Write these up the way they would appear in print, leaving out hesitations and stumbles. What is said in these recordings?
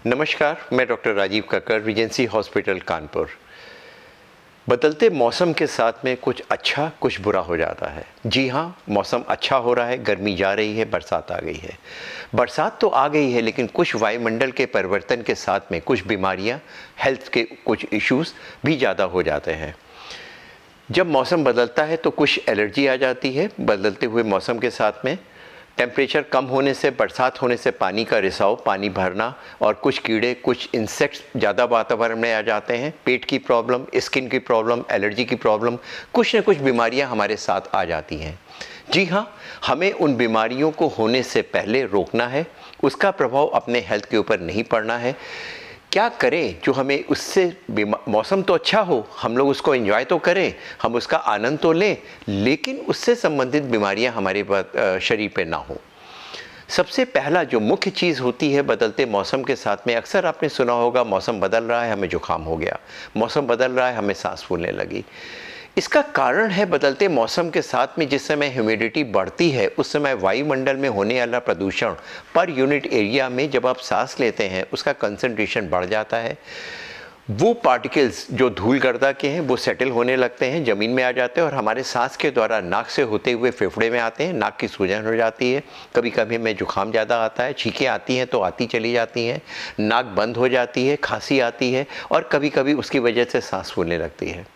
नमस्कार, मैं doctor Rajeev Kakkar, Regency hospital Kanpur. बदलते मौसम के साथ में कुछ अच्छा कुछ बुरा हो जाता है। जी हाँ, मौसम अच्छा हो रहा है, गर्मी जा रही है, बरसात आ गई है। बरसात तो आ गई है, लेकिन कुछ वायुमंडल के परिवर्तन के साथ में कुछ बीमारियाँ, हेल्थ के कुछ इश्यूज़ भी ज़्यादा हो जाते हैं। जब मौसम बदलता है तो कुछ एलर्जी आ जाती है। बदलते हुए मौसम के साथ में टेम्परेचर कम होने से, बरसात होने से पानी का रिसाव, पानी भरना और कुछ कीड़े, कुछ इंसेक्ट्स ज़्यादा वातावरण में आ जाते हैं। पेट की प्रॉब्लम, स्किन की प्रॉब्लम, एलर्जी की प्रॉब्लम, कुछ न कुछ बीमारियां हमारे साथ आ जाती हैं। जी हाँ, हमें उन बीमारियों को होने से पहले रोकना है, उसका प्रभाव अपने हेल्थ के ऊपर नहीं पड़ना है। क्या करें जो हमें उससे, मौसम तो अच्छा हो, हम लोग उसको एंजॉय तो करें, हम उसका आनंद तो लें, लेकिन उससे संबंधित बीमारियां हमारे शरीर पे ना हो। सबसे पहला जो मुख्य चीज़ होती है बदलते मौसम के साथ में, अक्सर आपने सुना होगा, मौसम बदल रहा है हमें जुकाम हो गया, मौसम बदल रहा है हमें सांस फूलने लगी। इसका कारण है बदलते मौसम के साथ में जिस समय ह्यूमिडिटी बढ़ती है, उस समय वायुमंडल में होने वाला प्रदूषण पर यूनिट एरिया में जब आप सांस लेते हैं उसका कंसंट्रेशन बढ़ जाता है। वो पार्टिकल्स जो धूल गर्दा के हैं वो सेटल होने लगते हैं, ज़मीन में आ जाते हैं और हमारे सांस के द्वारा नाक से होते हुए फेफड़े में आते हैं। नाक की सूजन हो जाती है, कभी कभी हमें जुकाम ज़्यादा आता है, छींकें आती हैं तो आती चली जाती हैं, नाक बंद हो जाती है, खांसी आती है और कभी कभी उसकी वजह से सांस फूलने लगती है।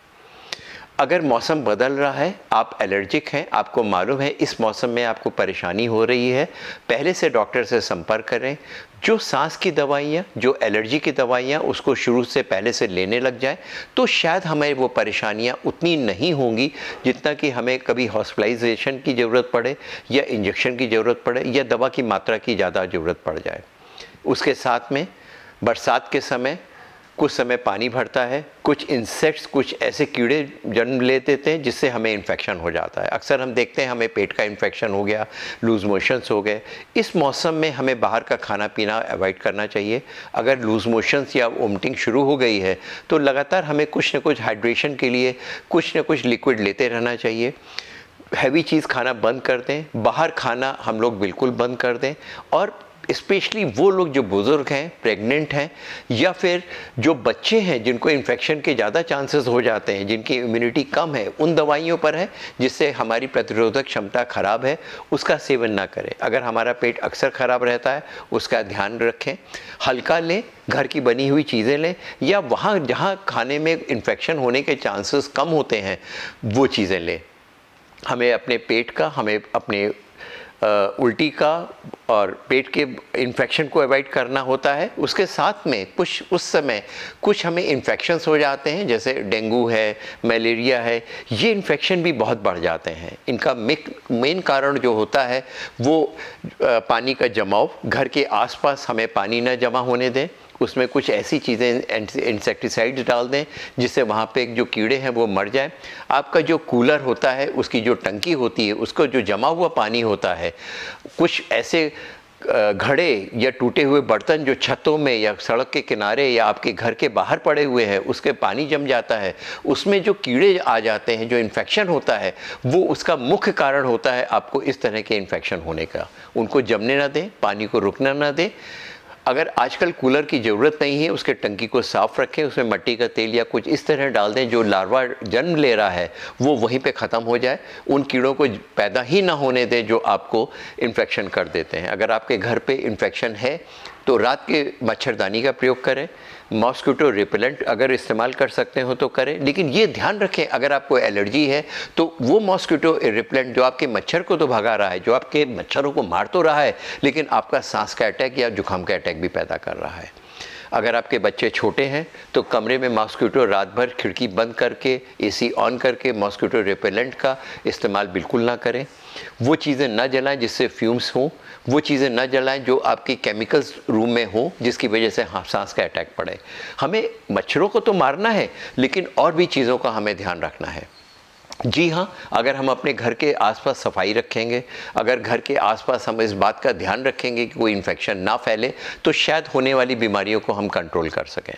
अगर मौसम बदल रहा है, आप एलर्जिक हैं, आपको मालूम है इस मौसम में आपको परेशानी हो रही है, पहले से डॉक्टर से संपर्क करें। जो सांस की दवाइयाँ, जो एलर्जी की दवाइयाँ उसको शुरू से पहले से लेने लग जाए तो शायद हमें वो परेशानियाँ उतनी नहीं होंगी जितना कि हमें कभी हॉस्पिटलाइजेशन की ज़रूरत पड़े या इंजेक्शन की ज़रूरत पड़े या दवा की मात्रा की ज़्यादा ज़रूरत पड़ जाए। उसके साथ में बरसात के समय कुछ समय पानी भरता है, कुछ इंसेक्ट्स, कुछ ऐसे कीड़े जन्म ले देते हैं जिससे हमें इन्फेक्शन हो जाता है। अक्सर हम देखते हैं हमें पेट का इन्फेक्शन हो गया, लूज़ मोशंस हो गए। इस मौसम में हमें बाहर का खाना पीना अवॉइड करना चाहिए। अगर लूज़ मोशंस या वोमिटिंग शुरू हो गई है तो लगातार हमें कुछ न कुछ हाइड्रेशन के लिए कुछ न कुछ लिक्विड लेते रहना चाहिए। हैवी चीज़ खाना बंद कर दें, बाहर खाना हम लोग बिल्कुल बंद कर दें और स्पेशली वो लोग जो बुज़ुर्ग हैं, प्रेग्नेंट हैं या फिर जो बच्चे हैं जिनको इन्फेक्शन के ज़्यादा चांसेस हो जाते हैं, जिनकी इम्यूनिटी कम है, उन दवाइयों पर है जिससे हमारी प्रतिरोधक क्षमता ख़राब है, उसका सेवन ना करें। अगर हमारा पेट अक्सर ख़राब रहता है उसका ध्यान रखें, हल्का लें, घर की बनी हुई चीज़ें लें या वहाँ जहाँ खाने में इन्फेक्शन होने के चांसेस कम होते हैं वो चीज़ें लें। हमें अपने पेट का, हमें अपने उल्टी का और पेट के इन्फेक्शन को अवॉइड करना होता है। उसके साथ में कुछ उस समय कुछ हमें इन्फेक्शंस हो जाते हैं, जैसे डेंगू है, मलेरिया है, ये इन्फेक्शन भी बहुत बढ़ जाते हैं। इनका मेन कारण जो होता है वो पानी का जमाव, घर के आसपास हमें पानी न जमा होने दें, उसमें कुछ ऐसी चीज़ें, इंसेक्टिसाइड्स डाल दें जिससे वहाँ पे जो कीड़े हैं वो मर जाए। आपका जो कूलर होता है, उसकी जो टंकी होती है, उसको जो जमा हुआ पानी होता है, कुछ ऐसे घड़े या टूटे हुए बर्तन जो छतों में या सड़क के किनारे या आपके घर के बाहर पड़े हुए हैं, उसके पानी जम जाता है, उसमें जो कीड़े आ जाते हैं, जो इन्फेक्शन होता है, वो उसका मुख्य कारण होता है आपको इस तरह के इन्फेक्शन होने का। उनको जमने ना दें, पानी को रुकना ना दें। अगर आजकल कूलर की ज़रूरत नहीं है, उसके टंकी को साफ़ रखें, उसमें मिट्टी का तेल या कुछ इस तरह डाल दें जो लार्वा जन्म ले रहा है वो वहीं पे ख़त्म हो जाए, उन कीड़ों को पैदा ही ना होने दें जो आपको इन्फेक्शन कर देते हैं। अगर आपके घर पे इन्फेक्शन है तो रात के मच्छरदानी का प्रयोग करें, मॉस्किटो रिपेलेंट अगर इस्तेमाल कर सकते हो तो करें, लेकिन ये ध्यान रखें अगर आपको एलर्जी है तो वो मॉस्किटो रिपेलेंट जो आपके मच्छर को तो भगा रहा है, जो आपके मच्छरों को मार तो रहा है, लेकिन आपका सांस का अटैक या जुकाम का अटैक भी पैदा कर रहा है। अगर आपके बच्चे छोटे हैं तो कमरे में मॉस्किटो रात भर खिड़की बंद करके, एसी ऑन करके मॉस्किटो रिपेलेंट का इस्तेमाल बिल्कुल ना करें। वो चीज़ें ना जलाएं जिससे फ्यूम्स हों, वो चीज़ें ना जलाएं जो आपकी केमिकल्स रूम में हो जिसकी वजह से सांस का अटैक पड़े। हमें मच्छरों को तो मारना है, लेकिन और भी चीज़ों का हमें ध्यान रखना है। जी हाँ, अगर हम अपने घर के आसपास सफाई रखेंगे, अगर घर के आसपास हम इस बात का ध्यान रखेंगे कि कोई इन्फेक्शन ना फैले, तो शायद होने वाली बीमारियों को हम कंट्रोल कर सकें।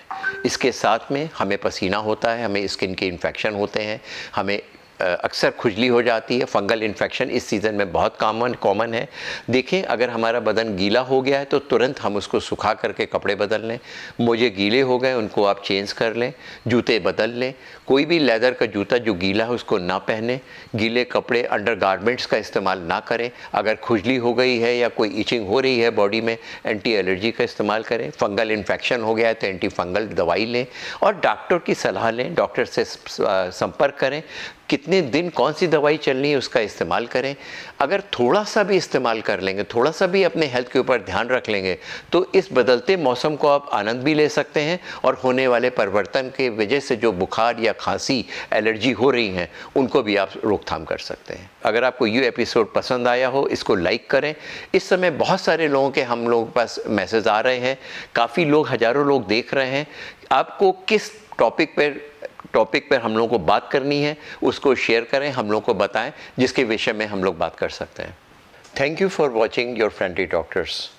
इसके साथ में हमें पसीना होता है, हमें स्किन के इन्फेक्शन होते हैं, हमें अक्सर खुजली हो जाती है। फंगल इन्फेक्शन इस सीज़न में बहुत कॉमन है। देखें, अगर हमारा बदन गीला हो गया है तो तुरंत हम उसको सुखा करके कपड़े बदल लें। मोजे गीले हो गए उनको आप चेंज कर लें, जूते बदल लें। कोई भी लेदर का जूता जो गीला है उसको ना पहने। गीले कपड़े, अंडरगारमेंट्स का इस्तेमाल ना करें। अगर खुजली हो गई है या कोई इचिंग हो रही है बॉडी में, एंटी एलर्जी का इस्तेमाल करें। फंगल इन्फेक्शन हो गया है तो एंटी फंगल दवाई लें और डॉक्टर की सलाह लें। डॉक्टर से संपर्क करें, कितने दिन कौन सी दवाई चलनी है उसका इस्तेमाल करें। अगर थोड़ा सा भी इस्तेमाल कर लेंगे, थोड़ा सा भी अपने हेल्थ के ऊपर ध्यान रख लेंगे तो इस बदलते मौसम को आप आनंद भी ले सकते हैं और होने वाले परिवर्तन के वजह से जो बुखार या खांसी, एलर्जी हो रही हैं उनको भी आप रोकथाम कर सकते हैं। अगर आपको ये एपिसोड पसंद आया हो, इसको लाइक करें। इस समय बहुत सारे लोगों के हम लोगों के पास मैसेज आ रहे हैं, काफ़ी लोग, हज़ारों लोग देख रहे हैं। आपको किस टॉपिक पर हम लोगों को बात करनी है उसको शेयर करें, हम लोगों को बताएं जिसके विषय में हम लोग बात कर सकते हैं। Thank you for watching your friendly doctors.